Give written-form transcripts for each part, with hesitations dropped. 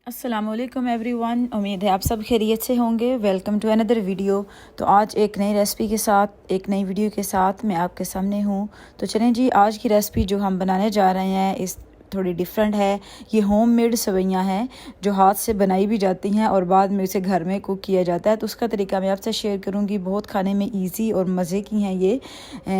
अस्सलामुअलैकुम एवरीवन, उम्मीद है आप सब खैरियत से होंगे। Welcome to another video. तो आज एक नई रेसिपी के साथ, एक नई वीडियो के साथ मैं आपके सामने हूँ। तो चलें जी, आज की रेसिपी जो हम बनाने जा रहे हैं इस थोड़ी डिफरेंट है। ये होममेड सेवइयाँ हैं जो हाथ से बनाई भी जाती हैं और बाद में इसे घर में कुक किया जाता है। तो उसका तरीका मैं आपसे शेयर करूँगी। बहुत खाने में इजी और मज़े की हैं ये,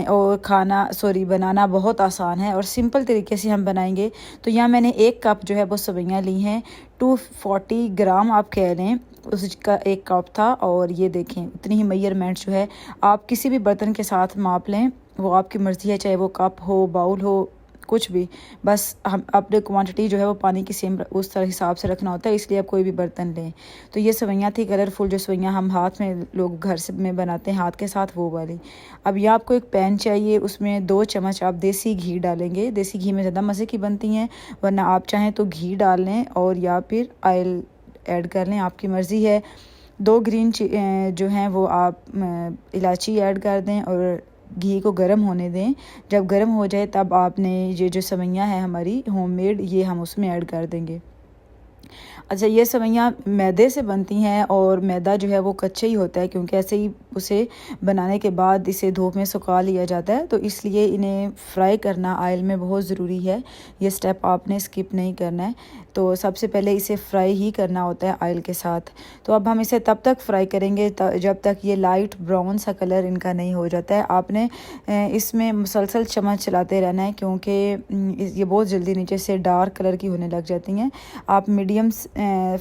और बनाना बहुत आसान है और सिंपल तरीके से हम बनाएंगे। तो यहाँ मैंने 1 कप जो है वो सेवइयाँ ली हैं। 240 ग्राम आप कह लें, उसका 1 कप था। और ये देखें, उतनी ही मेजरमेंट जो है आप किसी भी बर्तन के साथ माप लें, वो आपकी मर्ज़ी है, चाहे वो कप हो, बाउल हो, कुछ भी। बस हम अपने क्वांटिटी जो है वो पानी की सेम उस तरह हिसाब से रखना होता है, इसलिए आप कोई भी बर्तन लें। तो ये सेवइयाँ थी कलरफुल, जो सेवइयाँ हम हाथ में लोग घर से में बनाते हैं हाथ के साथ, वो वाली। अब यह आपको एक पैन चाहिए, उसमें 2 चम्मच आप देसी घी डालेंगे। देसी घी में ज़्यादा मज़े की बनती हैं, वरना आप चाहें तो घी डाल लें और या फिर ऑयल ऐड कर लें, आपकी मर्ज़ी है। 2 ग्रीन जो हैं वो आप इलायची ऐड कर दें और घी को गर्म होने दें। जब गर्म हो जाए तब आपने ये जो सेवइयाँ हैं हमारी होममेड, ये हम उसमें ऐड कर देंगे। अच्छा, ये सेवइयाँ मैदे से बनती हैं और मैदा जो है वो कच्चा ही होता है, क्योंकि ऐसे ही उसे बनाने के बाद इसे धूप में सुखा लिया जाता है। तो इसलिए इन्हें फ्राई करना ऑयल में बहुत ज़रूरी है। ये स्टेप आपने स्किप नहीं करना है। तो सबसे पहले इसे फ्राई ही करना होता है ऑयल के साथ। तो अब हम इसे तब तक फ्राई करेंगे जब तक ये लाइट ब्राउन सा कलर इनका नहीं हो जाता है। आपने इसमें मुसलसल चम्मच चलाते रहना है, क्योंकि ये बहुत जल्दी नीचे से डार्क कलर की होने लग जाती हैं। आप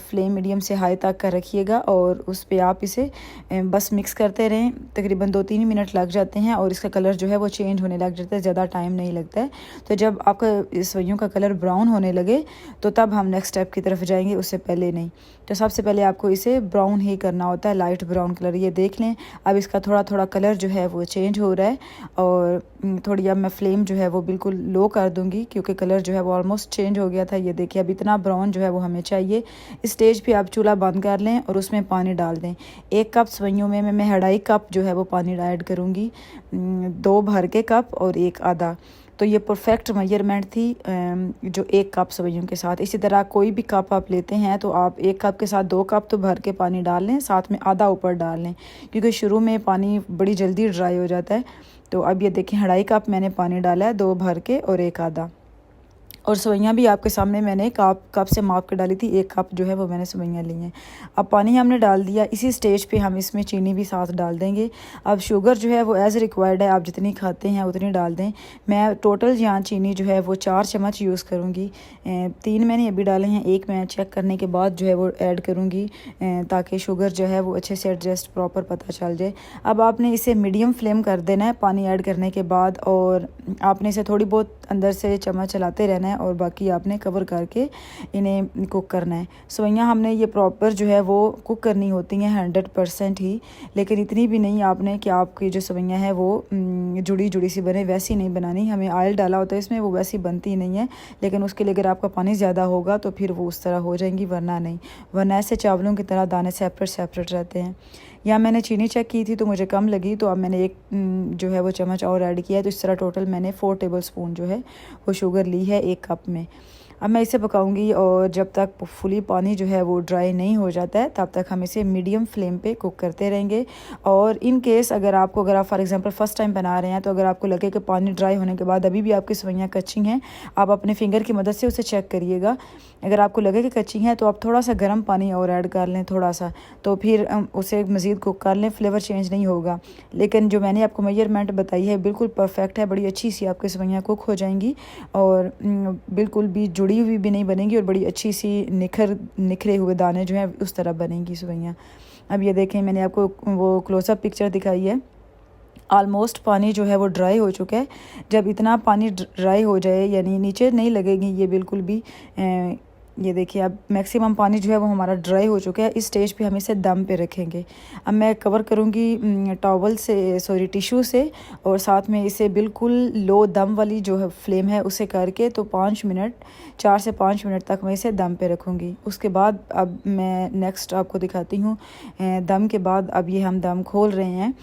फ्लेम मीडियम से हाई तक कर रखिएगा और उस पर आप इसे बस मिक्स करते रहें। तकरीबन 2-3 मिनट लग जाते हैं और इसका कलर जो है वो चेंज होने लग जाता है, ज़्यादा टाइम नहीं लगता है। तो जब आपका सेवइयों का कलर ब्राउन होने लगे तो तब हम नेक्स्ट स्टेप की तरफ जाएंगे, उससे पहले नहीं। तो सबसे पहले आपको इसे ब्राउन ही करना होता है, लाइट ब्राउन कलर। ये देख लें, अब इसका थोड़ा थोड़ा कलर जो है वो चेंज हो रहा है। और थोड़ी अब मैं फ्लेम जो है वो बिल्कुल लो कर दूंगी, क्योंकि कलर जो है वो ऑलमोस्ट चेंज हो गया था। ये देखिए, अब इतना ब्राउन जो है वो हमें चाहिए। इस स्टेज पे आप चूल्हा बंद कर लें और उसमें पानी डाल दें। 1 कप सेवइयों में मैं 2.5 कप जो है वो पानी ऐड करूँगी, 2 भर के कप और 1 आधा। तो ये परफेक्ट मेजरमेंट थी जो 1 कप सेवइयों के साथ। इसी तरह कोई भी कप आप लेते हैं तो आप 1 कप के साथ 2 कप तो भर के पानी डाल लें, साथ में आधा ऊपर डाल लें, क्योंकि शुरू में पानी बड़ी जल्दी ड्राई हो जाता है। तो अब ये देखें, 2.5 कप मैंने पानी डाला है, 2 भर के और 1 आधा। और सेवइयाँ भी आपके सामने मैंने कप से माप के डाली थी, 1 कप जो है वो मैंने सेवइयाँ ली हैं। अब पानी हमने डाल दिया। इसी स्टेज पे हम इसमें चीनी भी साथ डाल देंगे। अब शुगर जो है वो एज़ रिक्वायर्ड है, आप जितनी खाते हैं उतनी डाल दें। मैं टोटल यहाँ चीनी जो है वो 4 चम्मच यूज़ करूँगी। 3 मैंने अभी डाले हैं, 1 मैं चेक करने के बाद जो है वो ऐड करूँगी, ताकि शुगर जो है वो अच्छे से एडजस्ट प्रॉपर पता चल जाए। अब आपने इसे मीडियम फ्लेम कर देना है पानी ऐड करने के बाद, और आपने इसे थोड़ी बहुत अंदर से चम्मच चलाते रहना है और बाकी आपने कवर करके इन्हें कुक करना है। सेवइयाँ हमने ये प्रॉपर जो है वो कुक करनी होती हैं 100% ही, लेकिन इतनी भी नहीं आपने कि आपकी जो सेवइयाँ हैं वो जुड़ी जुड़ी सी बने, वैसी नहीं बनानी। हमें ऑयल डाला होता है इसमें, वो वैसी बनती नहीं है। लेकिन उसके लिए अगर आपका पानी ज़्यादा होगा तो फिर वो उस तरह हो जाएंगी, वरना नहीं। वरना ऐसे चावलों की तरह दाने सेपरेट सेपरेट रहते हैं। यहाँ मैंने चीनी चेक की थी तो मुझे कम लगी, तो अब मैंने 1 जो है वो चम्मच और ऐड किया है। तो इस तरह टोटल मैंने 4 टेबल स्पून जो है वो शुगर ली है 1 कप में। अब मैं इसे पकाऊंगी और जब तक फुली पानी जो है वो ड्राई नहीं हो जाता है तब तक हम इसे मीडियम फ्लेम पे कुक करते रहेंगे। और इन केस अगर आप फॉर एग्जांपल फ़र्स्ट टाइम बना रहे हैं, तो अगर आपको लगे कि पानी ड्राई होने के बाद अभी भी आपकी सेवइयाँ कच्ची हैं, आप अपने फिंगर की मदद से उसे चेक करिएगा। अगर आपको लगे कि कच्ची हैं तो आप थोड़ा सा गर्म पानी और ऐड कर लें, थोड़ा सा, तो फिर उसे मज़ीद कुक कर लें, फ्लेवर चेंज नहीं होगा। लेकिन जो मैंने आपको मेजरमेंट बताई है बिल्कुल परफेक्ट है, बड़ी अच्छी सी आपकी सेवइयाँ कुक हो जाएंगी और बिल्कुल भी जुड़ी हुई भी नहीं बनेंगी और बड़ी अच्छी सी निखरे हुए दाने जो हैं उस तरह बनेंगी सेवइयाँ। अब ये देखें, मैंने आपको वो क्लोजअप पिक्चर दिखाई है। ऑलमोस्ट पानी जो है वो ड्राई हो चुका है। जब इतना पानी ड्राई हो जाए, यानी नीचे नहीं लगेगी ये बिल्कुल भी, ये देखिए अब मैक्सिमम पानी जो है वो हमारा ड्राई हो चुका है। इस स्टेज पे हम इसे दम पे रखेंगे। अब मैं कवर करूँगी टॉवल से, टिश्यू से, और साथ में इसे बिल्कुल लो दम वाली जो है फ्लेम है उसे करके, तो 4 से 5 मिनट तक मैं इसे दम पे रखूँगी। उसके बाद अब मैं नेक्स्ट आपको दिखाती हूँ। दम के बाद अब ये हम दम खोल रहे हैं।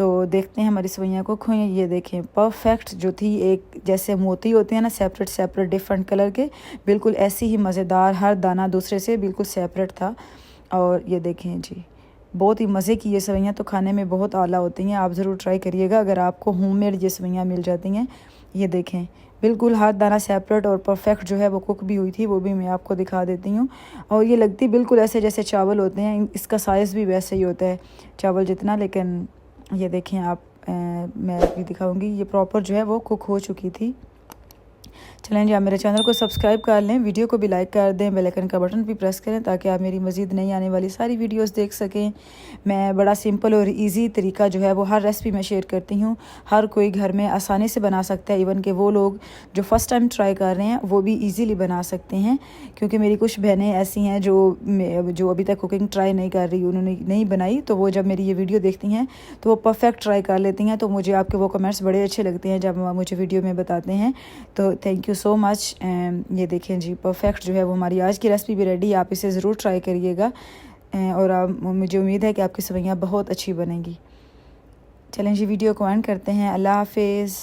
तो देखते हैं हमारी सवैयाँ कुक हुई हैं। ये देखें परफेक्ट जो थी, एक जैसे मोती होते हैं ना सेपरेट सेपरेट डिफरेंट कलर के, बिल्कुल ऐसी ही मज़ेदार, हर दाना दूसरे से बिल्कुल सेपरेट था। और ये देखें जी, बहुत ही मज़े की ये सवैयाँ तो खाने में बहुत आला होती हैं। आप ज़रूर ट्राई करिएगा अगर आपको होममेड ये सवैयाँ मिल जाती हैं। ये देखें बिल्कुल हर दाना सेपरेट और परफेक्ट जो है वो कुक भी हुई थी, वो भी मैं आपको दिखा देती हूँ। और ये लगती बिल्कुल ऐसे जैसे चावल होते हैं, इसका साइज़ भी वैसे ही होता है चावल जितना। लेकिन ये देखें आप, मैं भी दिखाऊंगी, ये प्रॉपर जो है वो कुक हो चुकी थी। चलें जी, आप मेरे चैनल को सब्सक्राइब कर लें, वीडियो को भी लाइक कर दें, बेल आइकन का बटन भी प्रेस करें ताकि आप मेरी मज़ीद नई आने वाली सारी वीडियोस देख सकें। मैं बड़ा सिंपल और इजी तरीका जो है वो हर रेसिपी में शेयर करती हूँ, हर कोई घर में आसानी से बना सकता है। इवन कि वो लोग जो फ़र्स्ट टाइम ट्राई कर रहे हैं वो भी ईज़िली बना सकते हैं, क्योंकि मेरी कुछ बहनें ऐसी हैं जो अभी तक कुकिंग ट्राई नहीं कर रही, उन्होंने नहीं बनाई, तो वो जब मेरी ये वीडियो देखती हैं तो वो परफेक्ट ट्राई कर लेती हैं। तो मुझे आपके वो कमेंट्स बड़े अच्छे लगते हैं जब मुझे वीडियो में बताते हैं, तो थैंक यू सो मच। ये देखें जी, परफेक्ट जो है वो हमारी आज की रेसिपी भी रेडी है। आप इसे ज़रूर ट्राई करिएगा और मुझे उम्मीद है कि आपकी सवैयाँ बहुत अच्छी बनेंगी। चलें जी, वीडियो को एंड करते हैं। अल्लाह हाफिज़।